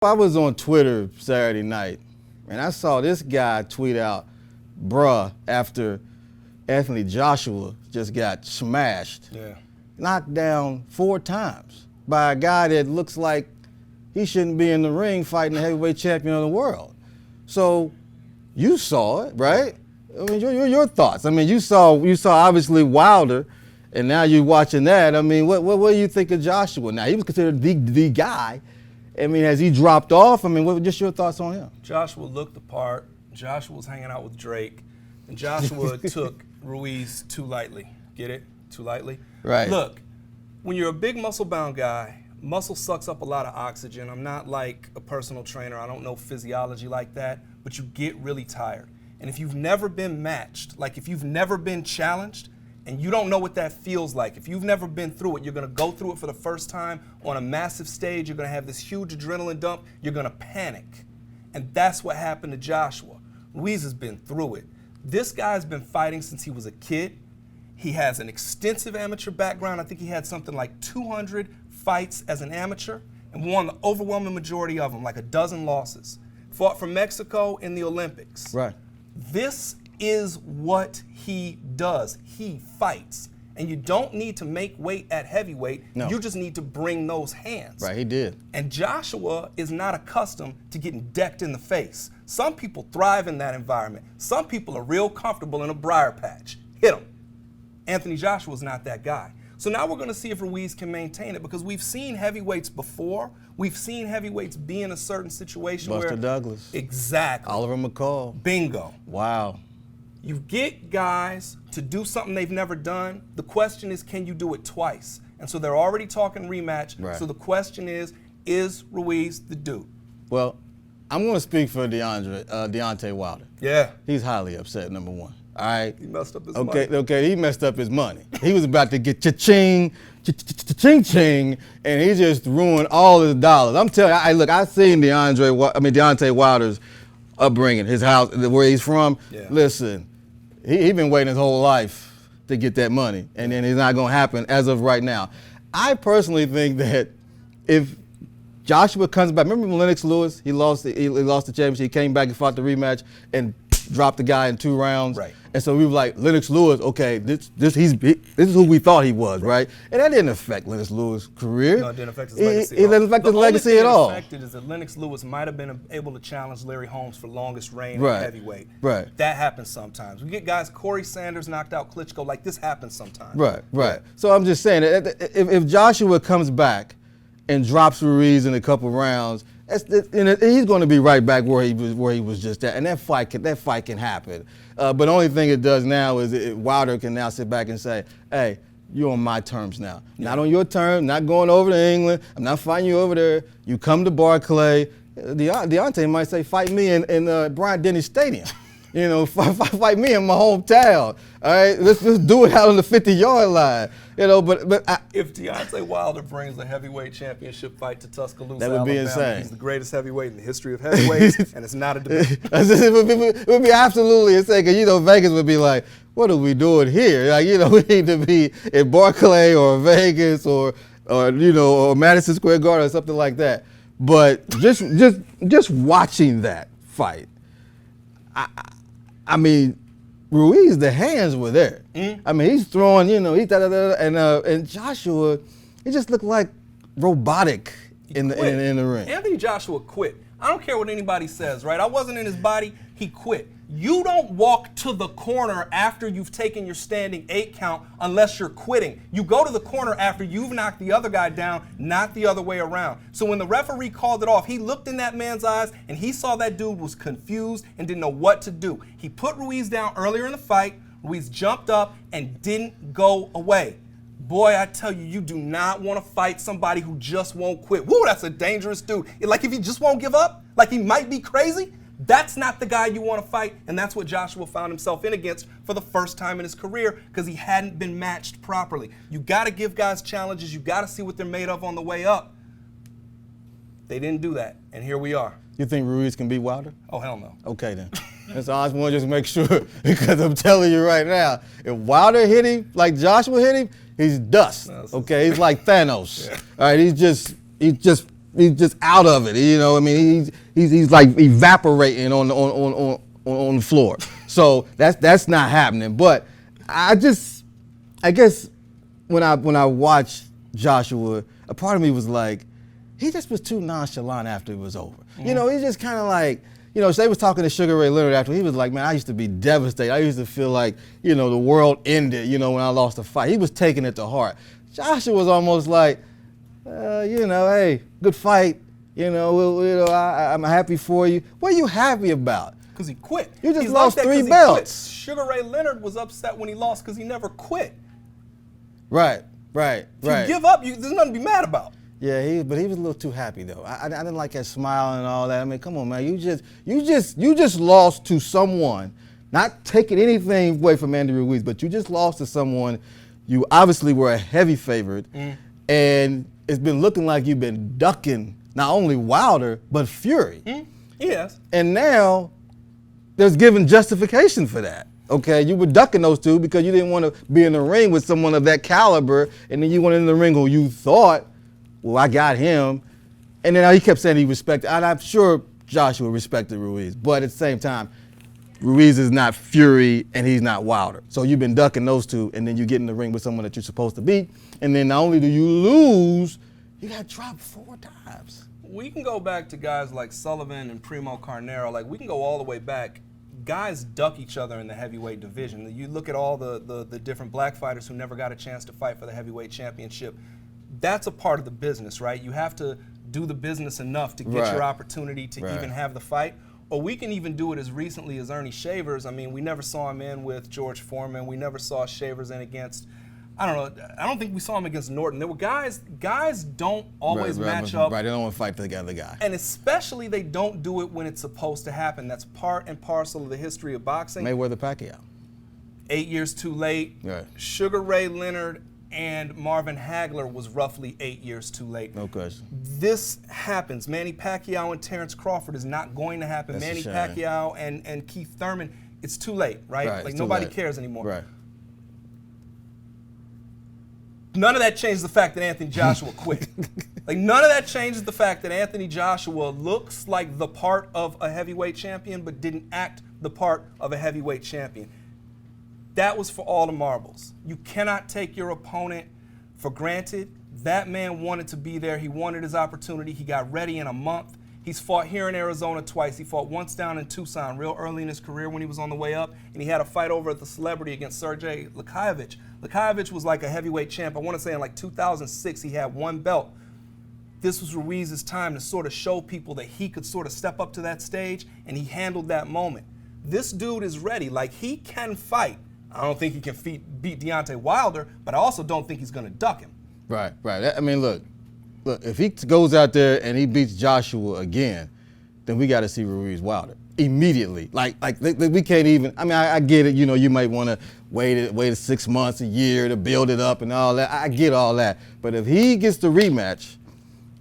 I was on Twitter Saturday night, and I saw this guy tweet out, bruh, after Anthony Joshua just got smashed, knocked down 4 times by a guy that looks like he shouldn't be in the ring fighting the heavyweight champion of the world. So you saw it, right? I mean, your thoughts. I mean, you saw obviously Wilder, and now you're watching that. I mean, what do you think of Joshua? Now, he was considered the guy. I mean, has he dropped off? I mean, what were just your thoughts on him? Joshua looked the part. Joshua was hanging out with Drake. And Joshua took Ruiz too lightly. Get it? Too lightly? Right. Look, when you're a big muscle-bound guy, muscle sucks up a lot of oxygen. I'm not like a personal trainer. I don't know physiology like that. But you get really tired. And if you've never been matched, like if you've never been challenged, and you don't know what that feels like. If you've never been through it, you're going to go through it for the first time on a massive stage. You're going to have this huge adrenaline dump. You're going to panic. And that's what happened to Joshua. Ruiz has been through it. This guy's been fighting since he was a kid. He has an extensive amateur background. I think he had something like 200 fights as an amateur and won the overwhelming majority of them, like a dozen losses. Fought for Mexico in the Olympics. Right. This is what he does. He fights. And you don't need to make weight at heavyweight. No. You just need to bring those hands. Right, he did. And Joshua is not accustomed to getting decked in the face. Some people thrive in that environment. Some people are real comfortable in a briar patch. Hit him. Anthony Joshua's not that guy. So now we're going to see if Ruiz can maintain it, because we've seen heavyweights before. We've seen heavyweights be in a certain situation Buster where— Douglas. Exactly. Oliver McCall. Bingo. Wow. You get guys to do something they've never done. The question is, can you do it twice? And so they're already talking rematch. Right. So the question is Ruiz the dude? Well, I'm going to speak for Deontay Wilder. Yeah. He's highly upset, number one. All right. He messed up his money. money. Okay, he messed up his money. He was about to get cha-ching, cha-ching, and he just ruined all his dollars. I'm telling you, look, I've seen Deontay Wilder's upbringing, his house, where he's from. Yeah. Listen, he been waiting his whole life to get that money, and then it's not going to happen as of right now. I personally think that if Joshua comes back, remember Lennox Lewis? He lost the championship. He came back and fought the rematch and dropped the guy in 2 rounds. Right. And so we were like, Lennox Lewis, okay, this is who we thought he was, right? And that didn't affect Lennox Lewis' career. No, it didn't affect his legacy. It didn't affect his legacy at all. The only thing it affected is that Lennox Lewis might have been able to challenge Larry Holmes for longest reign Right. at heavyweight. Right. That happens sometimes. We get guys, Corey Sanders knocked out Klitschko, like this happens sometimes. Right. So I'm just saying, if Joshua comes back and drops Ruiz in a couple rounds, he's going to be right back where he was just at, and that fight can happen. But the only thing it does now is Wilder can now sit back and say, "Hey, you're on my terms now, not on your terms. Not going over to England. I'm not fighting you over there. You come to Barclay." Deontay might say, "Fight me in Bryant-Denny Stadium." You know, fight me in my hometown. All right, let's do it out on the 50-yard line. You know, but if Deontay Wilder brings a heavyweight championship fight to Tuscaloosa, that would be Alabama, insane. he's the greatest heavyweight in the history of heavyweights, and it's not a debate. It would be absolutely insane, because, you know, Vegas would be like, what are we doing here? Like, you know, we need to be in Barclay or Vegas or you know, or Madison Square Garden or something like that. But just watching that fight, I mean, Ruiz, the hands were there. I mean, he's throwing, you know, and Joshua, he just looked like robotic in the ring. Anthony Joshua quit. I don't care what anybody says, right? I wasn't in his body. He quit. You don't walk to the corner after you've taken your standing 8 count unless you're quitting. You go to the corner after you've knocked the other guy down, not the other way around. So when the referee called it off, he looked in that man's eyes and he saw that dude was confused and didn't know what to do. He put Ruiz down earlier in the fight. Ruiz jumped up and didn't go away. Boy, I tell you, you do not want to fight somebody who just won't quit. Woo, that's a dangerous dude. Like, if he just won't give up, like he might be crazy, that's not the guy you want to fight, and that's what Joshua found himself in against for the first time in his career, because he hadn't been matched properly. You got to give guys challenges. You got to see what they're made of on the way up. They didn't do that, and here we are. You think Ruiz can beat Wilder? Oh, hell no. Okay, then. And so I just want to make sure, because I'm telling you right now, if Wilder hit him like Joshua hit him, he's dust. Okay, he's like Thanos. Yeah. All right, he's just he's just out of it. You know, I mean, he's like evaporating on the floor. So that's not happening. But I guess when I watched Joshua, a part of me was like, he just was too nonchalant after it was over. Mm-hmm. You know, he just kind of like, you know, they was talking to Sugar Ray Leonard after. He was like, man, I used to be devastated. I used to feel like, you know, the world ended, you know, when I lost a fight. He was taking it to heart. Joshua was almost like, you know, hey, good fight. You know, I'm happy for you. What are you happy about? Because he quit. You just lost 3 belts. Sugar Ray Leonard was upset when he lost because he never quit. Right. If you give up, there's nothing to be mad about. Yeah, but he was a little too happy though. I didn't like that smile and all that. I mean, come on, man. You just lost to someone, not taking anything away from Andy Ruiz, but you just lost to someone you obviously were a heavy favorite, and it's been looking like you've been ducking not only Wilder but Fury. Yes. And now there's given justification for that. Okay, you were ducking those two because you didn't want to be in the ring with someone of that caliber, and then you went in the ring who you thought, well, I got him. And then he kept saying he respected, and I'm sure Joshua respected Ruiz, but at the same time, Ruiz is not Fury and he's not Wilder. So you've been ducking those two, and then you get in the ring with someone that you're supposed to beat, and then not only do you lose, you got dropped 4 times. We can go back to guys like Sullivan and Primo Carnero. Like, we can go all the way back. Guys duck each other in the heavyweight division. You look at all the different black fighters who never got a chance to fight for the heavyweight championship. That's a part of the business, right? You have to do the business enough to get your opportunity to even have the fight. Or we can even do it as recently as Ernie Shavers. I mean, we never saw him in with George Foreman. We never saw Shavers in against, I don't know, I don't think we saw him against Norton. There were guys don't always match up. Right, they don't want to fight the other guy. And especially they don't do it when it's supposed to happen. That's part and parcel of the history of boxing. Mayweather Pacquiao. 8 years too late. Right. Sugar Ray Leonard and Marvin Hagler was roughly 8 years too late. No question. This happens. Manny Pacquiao and Terrence Crawford is not going to happen. That's Manny Pacquiao and Keith Thurman, it's too late, right? Like, nobody cares anymore. Right. None of that changes the fact that Anthony Joshua quit. Like, none of that changes the fact that Anthony Joshua looks like the part of a heavyweight champion but didn't act the part of a heavyweight champion. That was for all the marbles. You cannot take your opponent for granted. That man wanted to be there. He wanted his opportunity. He got ready in a month. He's fought here in Arizona twice. He fought once down in Tucson real early in his career when he was on the way up, and he had a fight over at the Celebrity against Sergey Lukayevich. Lukayevich was like a heavyweight champ. I want to say in like 2006 he had 1 belt. This was Ruiz's time to sort of show people that he could sort of step up to that stage, and he handled that moment. This dude is ready. Like, he can fight. I don't think he can beat Deontay Wilder, but I also don't think he's going to duck him. Right. I mean, look, if he goes out there and he beats Joshua again, then we got to see Ruiz Wilder immediately. Like we can't even. I mean, I get it. You know, you might want to wait 6 months, a year to build it up and all that. I get all that. But if he gets the rematch,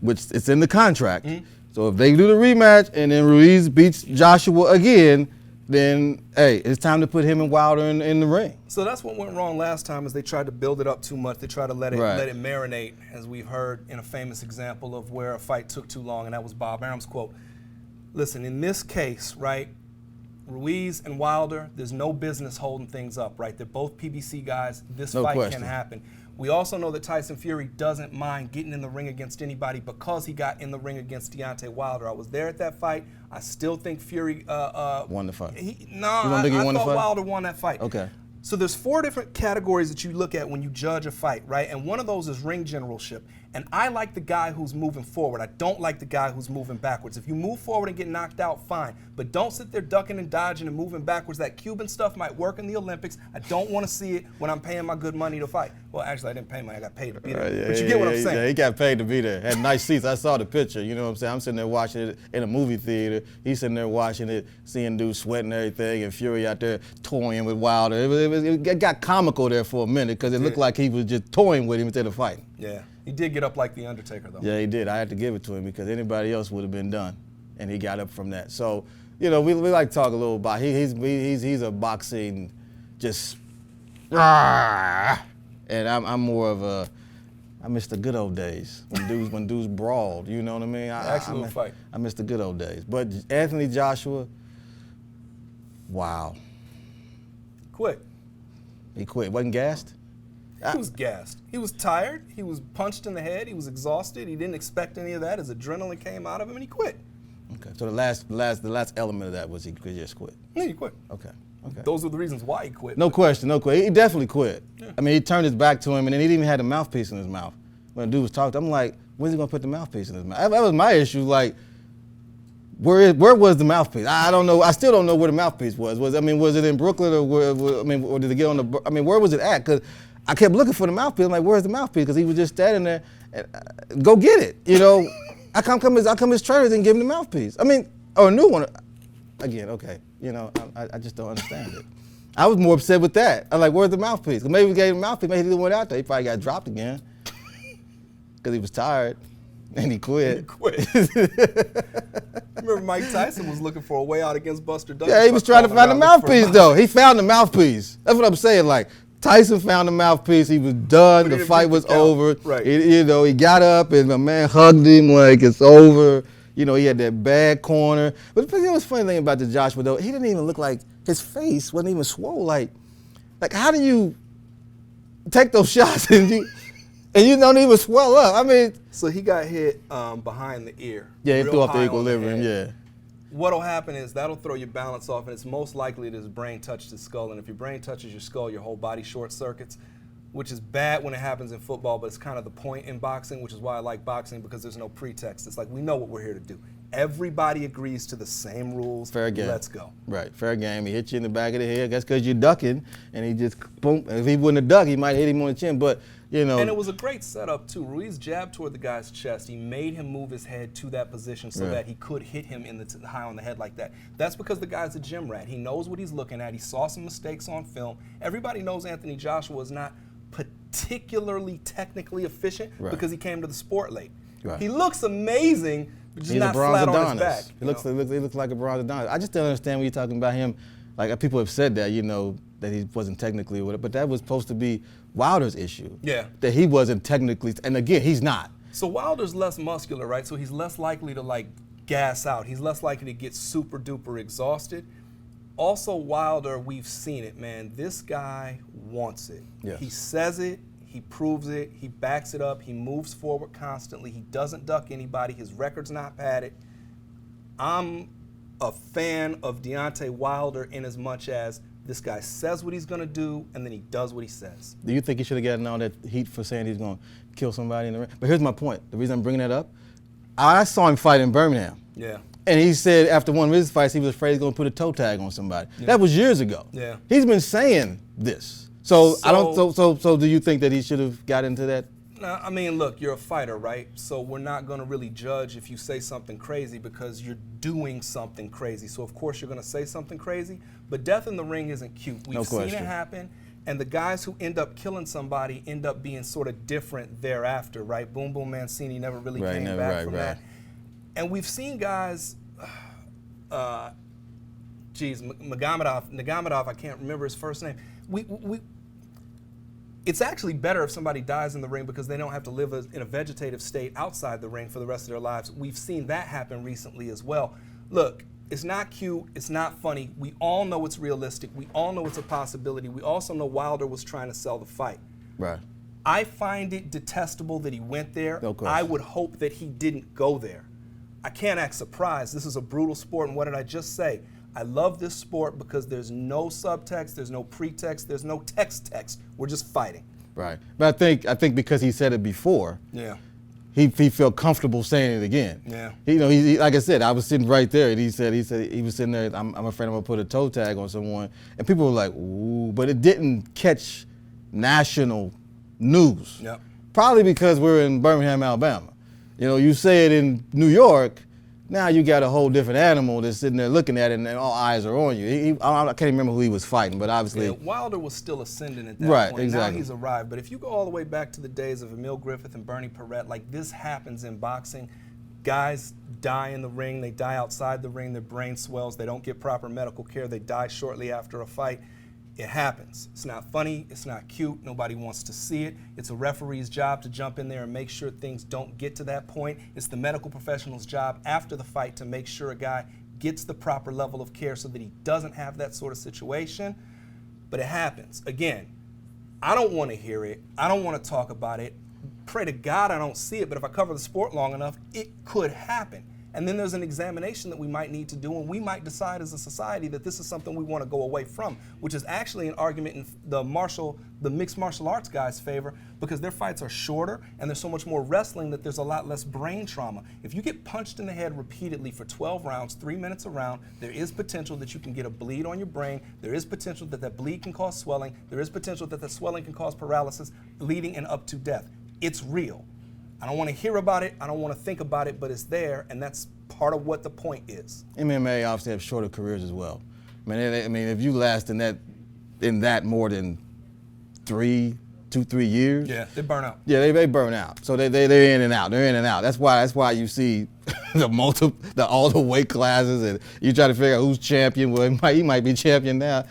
which it's in the contract, so if they do the rematch and then Ruiz beats Joshua again, then, hey, it's time to put him and Wilder in the ring. So that's what went wrong last time, is they tried to build it up too much. They tried to let it marinate, as we've heard in a famous example of where a fight took too long, and that was Bob Arum's quote. Listen, in this case, right, Ruiz and Wilder, there's no business holding things up, right? They're both PBC guys. This fight can happen. We also know that Tyson Fury doesn't mind getting in the ring against anybody because he got in the ring against Deontay Wilder. I was there at that fight. I still think Fury won the fight. I thought Wilder won that fight. Okay. So there's 4 different categories that you look at when you judge a fight, right? And one of those is ring generalship. And I like the guy who's moving forward. I don't like the guy who's moving backwards. If you move forward and get knocked out, fine. But don't sit there ducking and dodging and moving backwards. That Cuban stuff might work in the Olympics. I don't want to see it when I'm paying my good money to fight. Well, actually, I didn't pay money. I got paid to be there. But you get what I'm saying. Yeah, he got paid to be there. Had nice seats. I saw the picture. You know what I'm saying? I'm sitting there watching it in a movie theater. He's sitting there watching it, seeing dudes sweating and everything, and Fury out there toying with Wilder. It got comical there for a minute because it looked like he was just toying with him instead of fighting. Yeah. He did get up like The Undertaker, though. Yeah, he did. I had to give it to him because anybody else would have been done, and he got up from that. So, you know, we like to talk a little about he's a boxing just, and I'm more of a I miss the good old days when dudes brawled. You know what I mean? Actual fight. I miss the good old days. But Anthony Joshua, wow. Quit. He quit. Wasn't gassed? He was gassed. He was tired. He was punched in the head. He was exhausted. He didn't expect any of that. His adrenaline came out of him, and he quit. Okay. So the last element of that was he just quit. Yeah, he quit. Okay. Okay. Those were the reasons why he quit. No question. He definitely quit. Yeah. I mean, he turned his back to him, and then he didn't even have the mouthpiece in his mouth. When the dude was talking, I'm like, when's he gonna put the mouthpiece in his mouth? That was my issue. Like, where was the mouthpiece? I don't know. I still don't know where the mouthpiece was. Was it in Brooklyn or did it get on the? I mean, where was it at? Because I kept looking for the mouthpiece. I'm like, where's the mouthpiece? Because he was just standing there. And, go get it. You know, I come his trainers and give him the mouthpiece. I mean, or a new one. Again, okay. You know, I just don't understand it. I was more upset with that. I'm like, where's the mouthpiece? Because maybe we gave him the mouthpiece. Maybe he didn't went out there. He probably got dropped again because he was tired and he quit. Remember Mike Tyson was looking for a way out against Buster Douglas. Yeah, he was trying to find the mouthpiece, though. He found the mouthpiece. That's what I'm saying. Like, Tyson found the mouthpiece. He was done. The fight was over. Right. He got up and my man hugged him like it's over. You know, he had that bad corner. But you know what's funny thing about the Joshua, though? He didn't even look like his face wasn't even swole. Like how do you take those shots and you don't even swell up? I mean, so he got hit behind the ear. Yeah, he threw off the equilibrium. Yeah. What'll happen is that'll throw your balance off, and it's most likely that his brain touched his skull. And if your brain touches your skull, your whole body short circuits, which is bad when it happens in football, but it's kind of the point in boxing, which is why I like boxing, because there's no pretext. It's like, we know what we're here to do. Everybody agrees to the same rules. Fair game. Let's go. Right, fair game. He hit you in the back of the head. That's because you're ducking, and he just, boom. If he wouldn't have ducked, he might hit him on the chin, but, you know. And it was a great setup, too. Ruiz jabbed toward the guy's chest. He made him move his head to that position so that he could hit him in the high on the head like that. That's because the guy's a gym rat. He knows what he's looking at. He saw some mistakes on film. Everybody knows Anthony Joshua is not particularly technically efficient because he came to the sport late. Right. He looks amazing, but just not flat on his back. He looks like a bronze Adonis. I just don't understand when you're talking about him. Like, people have said that, you know, that he wasn't technically with it, but that was supposed to be Wilder's issue. Yeah. That he wasn't technically, and again, he's not. So Wilder's less muscular, right? So he's less likely to, like, gas out. He's less likely to get super duper exhausted. Also, Wilder, we've seen it, man. This guy wants it. Yes. He says it, he proves it, he backs it up, he moves forward constantly, he doesn't duck anybody, his record's not padded. I'm a fan of Deontay Wilder in as much as this guy says what he's gonna do and then he does what he says. Do you think he should have gotten all that heat for saying he's gonna kill somebody in the ring? But here's my point. The reason I'm bringing that up, I saw him fight in Birmingham. Yeah. And he said after one of his fights, he was afraid he was going to put a toe tag on somebody. Yeah. That was years ago. Yeah. He's been saying this. So do you think that he should have got into that? No, I mean, look, you're a fighter, right? So we're not going to really judge if you say something crazy because you're doing something crazy. So of course you're going to say something crazy, but death in the ring isn't cute. We've seen it happen. And the guys who end up killing somebody end up being sort of different thereafter, right? Boom Boom Mancini never really came back from that. And we've seen guys, Nurmagomedov, I can't remember his first name. It's actually better if somebody dies in the ring because they don't have to live in a vegetative state outside the ring for the rest of their lives. We've seen that happen recently as well. Look, it's not cute, it's not funny. We all know it's realistic. We all know it's a possibility. We also know Wilder was trying to sell the fight. Right. I find it detestable that he went there. No question. I would hope that he didn't go there. I can't act surprised. This is a brutal sport, and what did I just say? I love this sport because there's no subtext, there's no pretext, there's no text. We're just fighting. Right. But I think because he said it before, he felt comfortable saying it again. Yeah. He like I said, I was sitting right there, and he said he was sitting there. I'm afraid I'm gonna put a toe tag on someone, and people were like, ooh, but it didn't catch national news. Yep. Probably because we're in Birmingham, Alabama. You know, you say it in New York, now you got a whole different animal that's sitting there looking at it and all eyes are on you. I can't remember who he was fighting, but obviously. Yeah, Wilder was still ascending at that point. Exactly. Now he's arrived. But if you go all the way back to the days of Emil Griffith and Bernie Perrette, like this happens in boxing. Guys die in the ring, they die outside the ring, their brain swells, they don't get proper medical care, they die shortly after a fight. It happens. It's not funny. It's not cute. Nobody wants to see it. It's a referee's job to jump in there and make sure things don't get to that point. It's the medical professional's job after the fight to make sure a guy gets the proper level of care so that he doesn't have that sort of situation. But it happens. Again, I don't want to hear it. I don't want to talk about it. Pray to God I don't see it, but if I cover the sport long enough, it could happen. And then there's an examination that we might need to do, and we might decide as a society that this is something we want to go away from, which is actually an argument in the mixed martial arts guys' favor, because their fights are shorter and there's so much more wrestling that there's a lot less brain trauma. If you get punched in the head repeatedly for 12 rounds, 3 minutes a round, there is potential that you can get a bleed on your brain. There is potential that that bleed can cause swelling. There is potential that that swelling can cause paralysis, leading and up to death. It's real. I don't want to hear about it. I don't want to think about it, but it's there, and that's part of what the point is. MMA obviously have shorter careers as well. I mean, if you last in that more than 2-3 years. Yeah, they burn out. Yeah, they burn out. So they're in and out. They're in and out. That's why you see all the weight classes, and you try to figure out who's champion. Well, he might be champion now.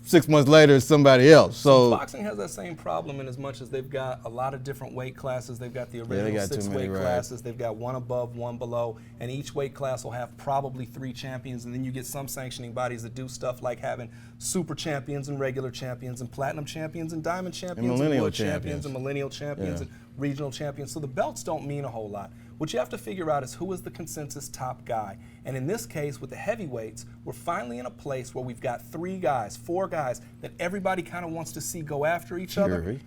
6 months later, it's somebody else. So boxing has that same problem in as much as they've got a lot of different weight classes. They've got the original 6 weight classes. They've got one above, one below, and each weight class will have probably 3 champions. And then you get some sanctioning bodies that do stuff like having super champions and regular champions and platinum champions and diamond champions and millennial world champions and millennial champions Yeah. and regional champions. So the belts don't mean a whole lot. What you have to figure out is who is the consensus top guy. And in this case, with the heavyweights, we're finally in a place where we've got 4 guys that everybody kind of wants to see go after each other. Fury.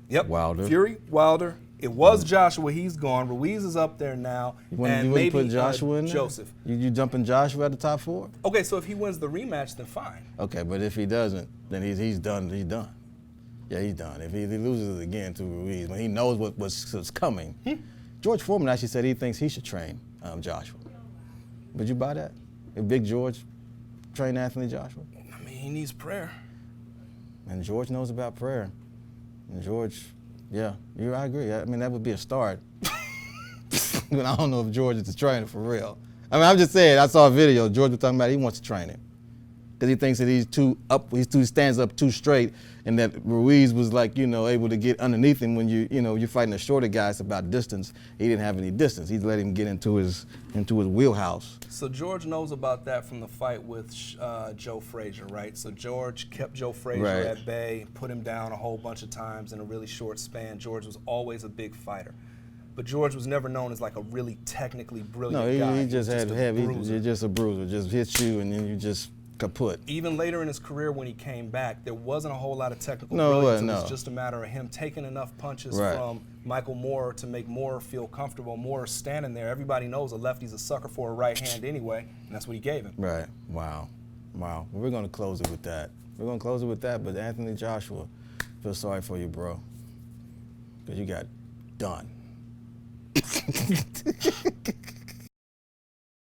Yep. Wilder. Fury, Wilder. It was Joshua. He's gone. Ruiz is up there now. You and wouldn't maybe put Joshua in there? Joseph. You jumping Joshua at the top 4? Okay, so if he wins the rematch, then fine. Okay, but if he doesn't, then he's done. He's done. Yeah, he's done. If he loses it again to Ruiz, when he knows what's coming. George Foreman actually said he thinks he should train Joshua. Would you buy that? If Big George trained Anthony Joshua? I mean, he needs prayer. And George knows about prayer. And George, yeah, I agree. I mean, that would be a start. But I don't know if George is a trainer for real. I mean, I'm just saying, I saw a video, George was talking about he wants to train him. Because he thinks that he stands up too straight, and that Ruiz was like, able to get underneath him when you're fighting a shorter guy. It's about distance. He didn't have any distance. He's let him get into his wheelhouse. So George knows about that from the fight with Joe Frazier, right? So George kept Joe Frazier at bay, put him down a whole bunch of times in a really short span. George was always a big fighter. But George was never known as like a really technically brilliant guy. No, he just had heavy. He's just a bruiser. Just hits you, and then you just kaput. Even later in his career when he came back, there wasn't a whole lot of technical brilliance. It was just a matter of him taking enough punches from Michael Moore to make Moore feel comfortable. Moore standing there. Everybody knows a lefty's a sucker for a right hand anyway, and that's what he gave him. Right. Wow. Well, we're going to close it with that. But Anthony Joshua, feel sorry for you, bro, because you got done.